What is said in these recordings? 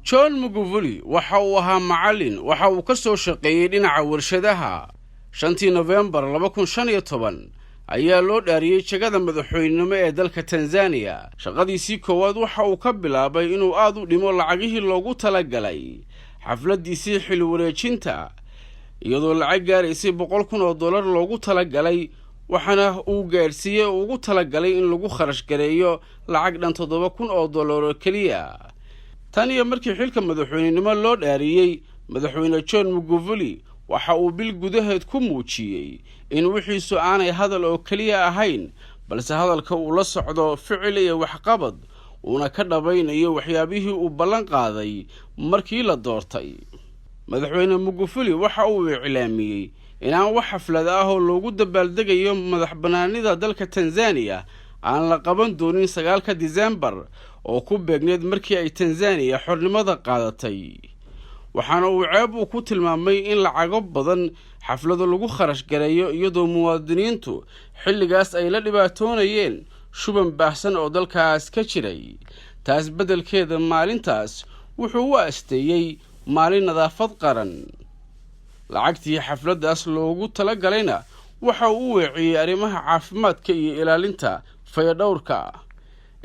John Magufuli waxa uu ahaa macallin waxa uu ka soo shaqeeyay dhinaca warshadaha 5 November 2015 ayaa loo dhaariyay jagada madaxweynenimo ee dalka Tanzania. Shaqadiisii koowaad waxa uu ka bilaabay inuu aad u dhimo lacagihii loogu talagalay xafladiisii xil wareejinta iyadoo lacag gaaraysay $100,000 loogu talagalay waxana uu gaarsiiyay ugu talagalay in lagu kharash gareeyo lacag dhan $7,000 oo kaliya. tan iyo markii xilka madaxweynenimo loo dhaariyay madaxweyne John Magufuli waxa uu bil gudaheed ku muujiyay in wixiisu aanay hadal oo kaliya ahayn balse hadalka uu la socdo ficil iyo waxqabad una ka dhabaynayo waxyaabihii uu ballan qaaday markii la doortay. madaxweyne Magufuli waxa uu iclaamiyay inaan wax xaflad ah oo loogu dabaaldegayo madaxbanaanida dalka Tanzania aan la qaban doonin 9 December oo ku beegneed markii ay Tanzania xornimada qaadatay. waxaana uu ceeb ku tilmaamay in lacago badan xaflado lagu kharash gareeyo iyadoo muwaadiniintu xilligaas ay la dhibaatoonayeen shuban baahsan oo dalkaas ka jiray. taas bedelkeeda maalintaas wuxuu u asteeyay maalin nadaafad qaran. lacagtii xafladaas loogu talagalayna waxa uu weeciyay arrimaha caafimaadka iyo ilaalinta fayadhowrka.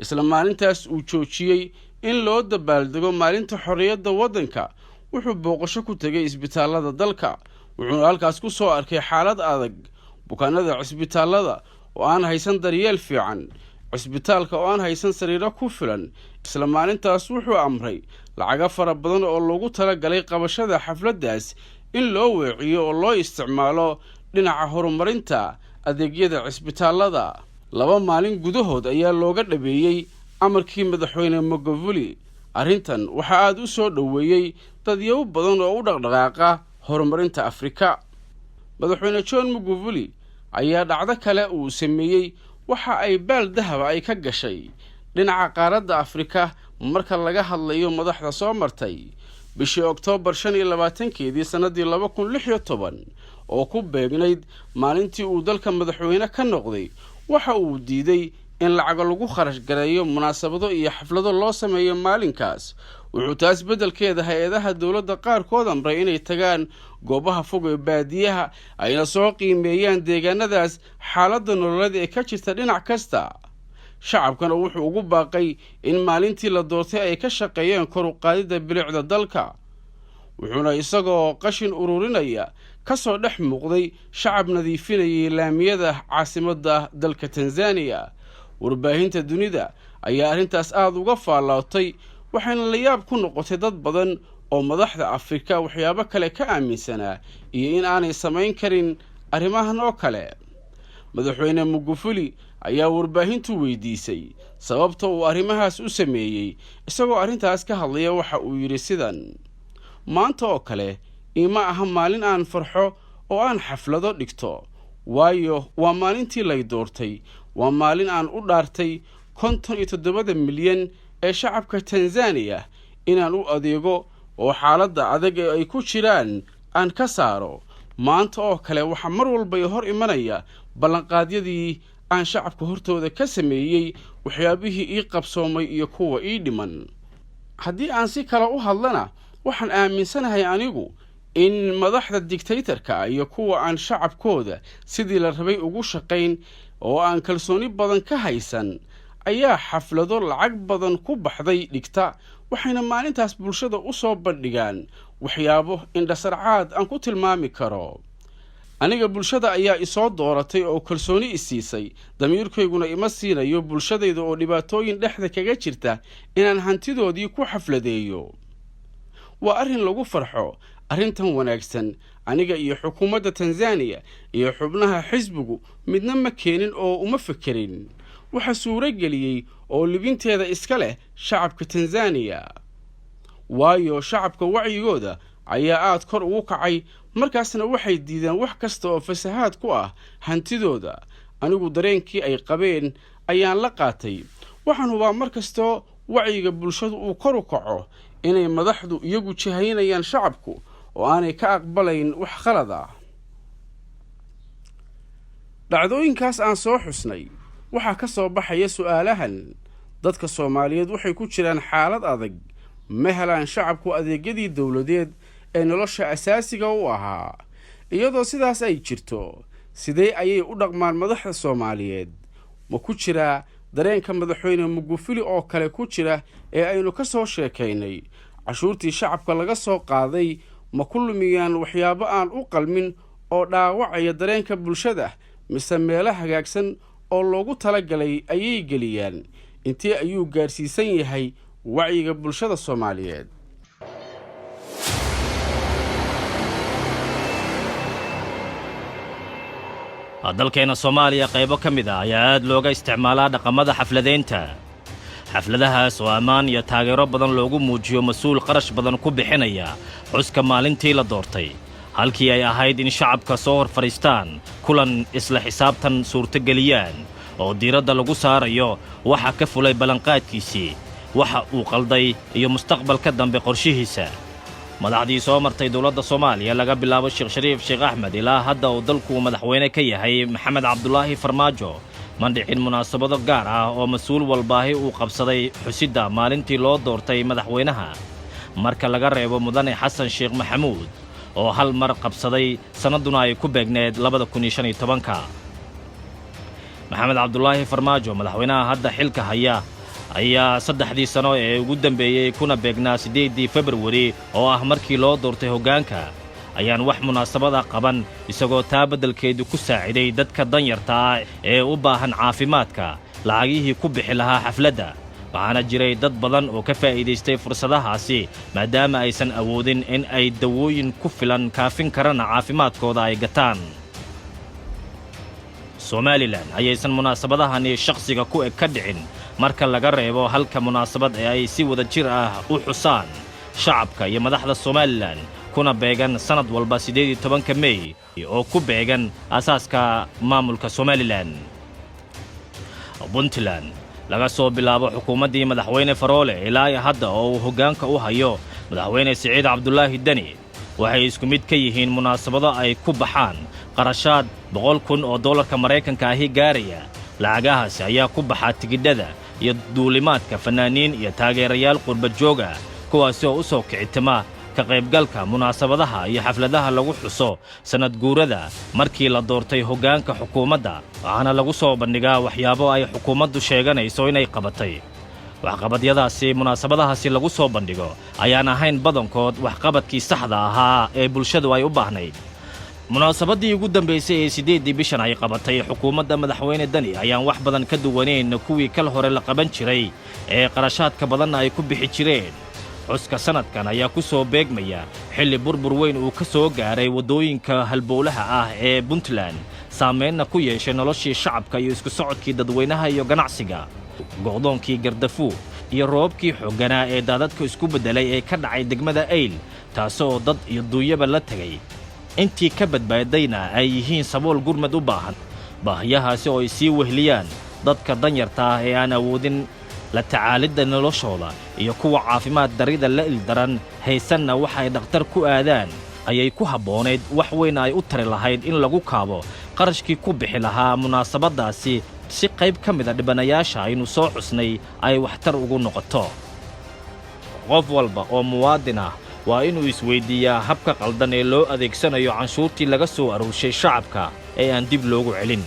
isla maalintaas uu joojiyay in loo dabaaldego maalinta xorriyadda waddanka. wuxuu booqasho ku tagay isbitaalada dalka wuxuuna halkaas ku soo arkay xaalad adag, bukaanada cisbitaalada oo aan haysan daryeel fiican, cisbitaalka oo aan haysan sariiro ku filan. isla maalintaas wuxuu amray lacago fara badan oo loogu talagalay qabashada xafladaas in loo weeciyo oo loo isticmaalo dhinaca horumarinta adeegyada cisbitaalada. 2 maalin gudahood ayaa looga dhabeeyay amarkii madaxweyne Magufuli. arrintan waxa aad u soo dhaweeyay dadyow badan oo u dhaqdhaqaaqa horumarinta Afrika. madaxweyne John Magufuli ayaa dhacdo kale uu sameeyay waxa ay baal dahab ay ka gashay dhinaca qaaradda Afrika marka laga hadlayo madaxda soo martay. bishii Oktoobar 25 sanadii 2016 oo ku beegnayd maalintii uu dalka madaxweyne ka noqday waxa uu diiday in lacag lagu kharash gareeyo munaasabado iyo xaflado loo sameeyo maalinkaas. wuxuu taas bedelkeeda hay'adaha dawladda qaarkood amray inay tagaan goobaha fog ee baadiyaha ayna soo qiimeeyaan deegaanadaas xaaladda nololeed ee ka jirta dhinac kasta. shacabkana wuxuu ugu baaqay in maalintii la doortay ay ka shaqeeyeen kor u qaadida bilicda dalka. wuxuuna isagoo qashin ururinaya ka soo dhex muuqday shacab nadiifinayay laamiyada caasimadda dalka Tanzania. warbaahinta dunida ayaa arrintaas aad uga faalaatay waxayna la yaab ku noqotay dad badan oo madaxda Afrika waxyaabo kale ka aaminsanaa iyo in aanay samayn karin arrimahan oo kale. madaxweyne Magufuli ayaa warbaahintu weydiisay sababta uu arrimahaas u sameeyay. isagoo arrintaas ka hadlaya waxa uu yiri sidan: maanta oo kale ima aha maalin aan farxo oo aan xaflado dhigto, waayo waa maalintii la doortay. waa maalin aan u dhaartay 57 milyan ee shacabka Tanzania inaan u adeego oo xaaladda adag ee ay ku jiraan aan ka saaro. maanta oo kale waxa mar walba hor imanaya ballanqaadyadii aan shacabka hortooda ka sameeyay, waxyaabihii ii qabsoomay iyo kuwa ii dhiman. haddii aan si kale u hadlana waxaan aaminsanahay anigu in madaxda dictatorka iyo kuwa aan shacabkooda sidii la rabay ugu shaqayn oo aan kalsooni badan ka haysan ayaa xaflado lacag badan ku baxday dhigta. waxayna maalintaas bulshada u soo bandhigaan waxyaabo indhasarcaad aan ku tilmaami karo. aniga bulshada ayaa isoo dooratay oo kalsooni isiisay. damiirkayguna ima siinayo bulshadayda oo dhibaatooyin dhexda kaga jirta inaan hantidoodii ku xafladeeyo. waa arrin lagu farxo. arrintan wanaagsan aniga iyo xukuumadda Tanzania iyo xubnaha xisbigu midna ma keenin oo uma fekerin. waxa suuro geliyay oo libinteeda iska leh shacabka Tanzania, waayo shacabka wacyigooda ayaa aad kor ugu kacay. markaasna waxay diideen wax kasta oo fasahaad ku ah hantidooda. anigu dareenkii ay qabeen ayaan la qaatay. waxaan hubaa markastoo wacyiga bulshadu uu kor u kaco inay madaxdu iyagu jihaynayaan shacabku oo aanay ka aqbalayn wax khalad ah. dhacdooyinkaas aan soo xusnay waxaa ka soo baxaya su'aalahan. dadka Soomaaliyeed waxay ku jiraan xaalad adag ma helaan shacabku adeegyadii dowladeed ee nolosha asaasiga u ahaa. iyadoo sidaas ay jirto, sidee ayay u dhaqmaan madaxda Soomaaliyeed? ma ku jira dareenka madaxweyne Magufuli oo kale ku jira ee aynu ka soo sheekaynay? cashuurtii shacabka laga soo qaaday ma ku lumiyaan waxyaabo aan u qalmin oo dhaawacaya dareenka bulshada, mise meelo hagaagsan oo loogu talagalay ayay geliyaan? intii ayuu gaarsiisan yahay wacyiga bulshada Soomaaliyeed? dalkeena Soomaaliya qaybo ka mid ah ayaa aad looga isticmaalaa dhaqamada xafladeynta. xafladahaas oo ammaan iyo taageero badan loogu muujiyo mas'uul qarash badan ku bixinaya xuska maalintii la doortay, halkii ay ahayd in shacabka soo hor fadhiistaan kulan isla xisaabtan suurtageliyaan oo diiradda lagu saarayo waxa ka fulay ballanqaadkiisii, waxa uu qalday iyo mustaqbalka dambe qorshihiisa. madaxdii soo martay dowladda Soomaaliya laga bilaabo Sheekh Shariif Sheekh Axmed ilaa hadda uu dalku madaxweyne ka yahay Maxamed Cabdullaahi Farmaajo, ma dhicin munaasabado gaar ah oo mas'uul walbaahi uu qabsaday xusidda maalintii loo doortay madaxweynaha, marka laga reebo mudane Xasan Sheekh Maxamuud oo hal mar qabsaday sanaduna ay ku beegneed 2015. Maxamed Cabdullaahi Farmaajo, madaxweynaha hadda xilka haya, ayaa 3 sano ee ugu dambeeyay kuna beegnaa 8 February oo ah markii loo doortay hoggaanka, ayaan wax munaasabada qaban, isagoo taa beddelkeedu ku saaciday dadka danyarta ah ee u baahan caafimaadka lacagihii ku bixi lahaa xafladda. waxaana jiray dad badan oo ka faa'iidaystay fursadahaasi maadaama aysan awoodin in ay dawooyin ku filan kaafin karana caafimaadkooda ay gataan. Somaliland ayaysan munaasabadahani shakhsiga ku eg ka dhicin marka laga reebo halka munaasabad ee ay si wada jir ah u xusaan shacabka iyo madaxda Somaliland, kuna beegan sanad walba 18 May oo ku beegan asaaska maamulka Somaliland. Puntland laga soo bilaabo xukuumaddii madaxweyne Faroole ilaa hadda oo uu hoggaanka u hayo madaxweyne Siciid Cabdullaahi Dani, waxay isku mid ka yihiin munaasabado ay ku baxaan qarashaad $100,000 Mareykanka ahi gaaraya. lacagahaasi ayaa ku baxa tigidhada iyo duulimaadka fanaaniin iyo taageerayaal qurba jooga, kuwaasi oo u soo kicitima ka qaybgalka munaasabadaha iyo xafladaha lagu xuso sanad guurada markii la doortay hoggaanka xukuumadda, waxaana lagu soo bandhigaa waxyaabo ay xukuumaddu sheeganayso inay qabatay. waxqabadyadaasi munaasabadahaasi lagu soo bandhigo ayaan ahayn badankood waxqabadkii saxda ahaa ee bulshadu ay u baahnayd. munaasabadii ugu dambeysay ee 8 bishan ay qabatay xukuumadda madaxweyne Dani ayaan wax badan ka duwaneyn kuwii kal hore la qaban jiray ee qarashaadka badan ay ku bixi jireen. xuska sanadkan ayaa ku soo beegmaya xilli burbur weyn uu ka soo gaaray wadooyinka halbowlaha ah ee Puntland, saameynna ku yeeshay noloshii shacabka iyo isku socodkii dadweynaha iyo ganacsiga. go'doonkii Gardafu iyo roobkii xoogganaa ee daadadka isku beddelay ee ka dhacay degmada Eyl, taasoo dad iyo duunyaba la tagay. intii ka badbaadayna ay yihiin sabool gurmad u baahan. baahiyahaasi oo ay sii wehliyaan dadka danyarta ah ee aan awoodin la tacaalidda noloshooda iyo kuwa caafimaad darida la ildaran haysanna waxay dhakhtar ku aadaan, ayay ku habboonayd wax weyn ay u tari lahayd in lagu kaabo qarashkii ku bixi lahaa munaasabadaasi si qayb ka mid a dhibanayaasha aynu soo xusnay ay waxtar ugu noqoto. qof walba oo muwaadin ah waa inuu isweydiiyaa habka qaldan ee loo adeegsanayo canshuurtii laga soo aruurshay shacabka ee aan dib loogu celin.